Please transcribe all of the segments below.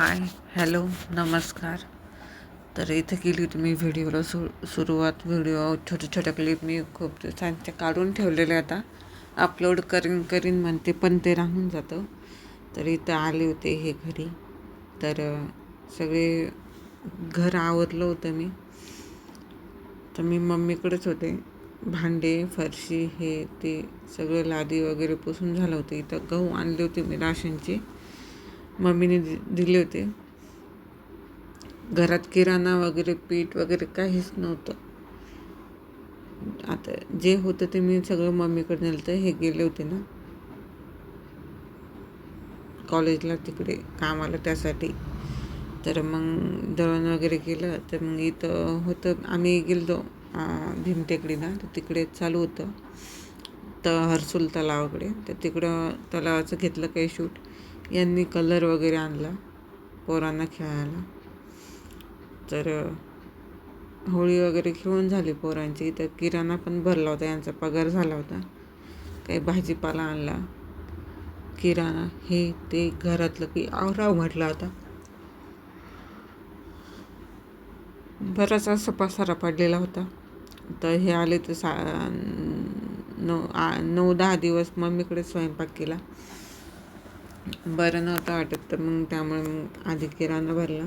हाय, hello, नमस्कार. तर इथे केली होती मी व्हिडिओला सुरुवात. छोट्या छोट्या क्लिप मी खूप दिवसांच्या काढून ठेवलेले, आता अपलोड करीन म्हणते, पण ते राहून जातं. तर इथं आले होते हे घरी. तर सगळे घर आवरलं होतं मी. तर मी मम्मीकडेच होते. भांडे, फरशी, हे ते सगळं लादी वगैरे पुसून झालं होतं. इथं गहू आणले होते मी राशनचे, मम्मीने दिले होते. घरात किराणा वगैरे, पीठ वगैरे काहीच नव्हतं. आता जे होतं ते मी सगळं मम्मीकडे नेलं होतं. हे गेले होते ना कॉलेजला, तिकडे कामाला, त्यासाठी. तर मग दळण वगैरे केलं. तर मग इथं होतं, आम्ही गेलो भीमटेकडीला. तर तिकडे चालू होतं हर्सुल तलावाकडे. तर तिकडं तलावाचं घेतलं काही शूट. यांनी कलर वगैरे आणला पोरांना खेळायला. तर होळी वगैरे खेळून झाली पोरांची. तर किराणा पण भरला होता, यांचा पगार झाला होता. काही भाजीपाला आणला, किराणा, हे ते घरातलं की आवराव म्हटलं आता. बराच असा पसारा पडलेला होता. तर हे आले तर 9-10 दिवस मम्मीकडे स्वयंपाक केला. बरं नव्हतं वाटत, तर मग त्यामुळे मग आधी किराणा भरला.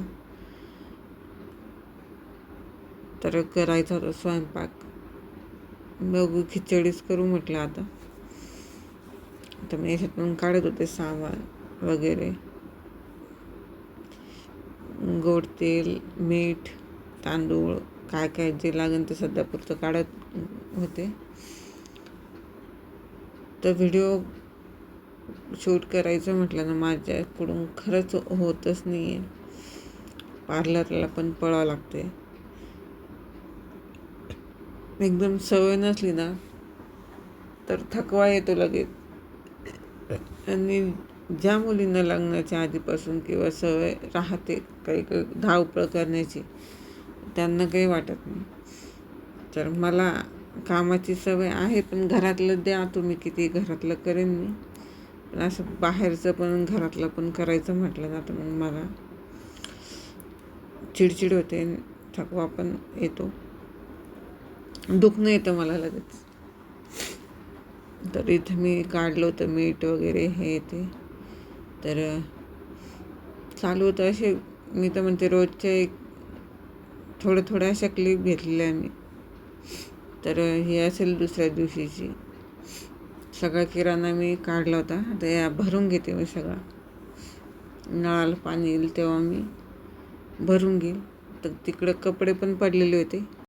तर करायचा होता स्वयंपाक. बघू, खिचडीच करू म्हटलं आता. तर मी याच्यातून काढत होते सामान वगैरे, गोड तेल, मीठ, तांदूळ, काय काय जे लागेल ते सध्या पुरतं काढत होते. तर व्हिडिओ शूट करायचं म्हटलं ना, माझ्याकडून खरंच होतच नाही आहे. पार्लरला पण पळावं लागते. एकदम सवय नसली ना तर थकवा येतो लगेच. आणि ज्या मुलींना लग्नाच्या आधीपासून किंवा सवय राहते काही धावपळ करण्याची, त्यांना काही वाटत नाही. तर मला कामाची सवय आहे, पण घरातलं द्या तुम्ही, किती घरातलं करेन मी. पण असं बाहेरचं पण घरातलं पण करायचं म्हटलं ना, तर मग मला चिडचिड होते, थकवा पण येतो, दुखणं येतं मला लगेच. तर इथं मी काढलं होतं मीठ वगैरे, हे ते. तर चालू होतं असे, मी तर म्हणते रोजच्या थोड्या अशा क्लिप घेतलेल्या मी. तर ही असेल दुसऱ्या दिवशीची. सगळा किराणा मी काढला होता. आता या भरून घेते मी सगळा. नळाला पाणी येईल तेव्हा मी भरून घेईल. तर तिकडं कपडे पण पडलेले होते.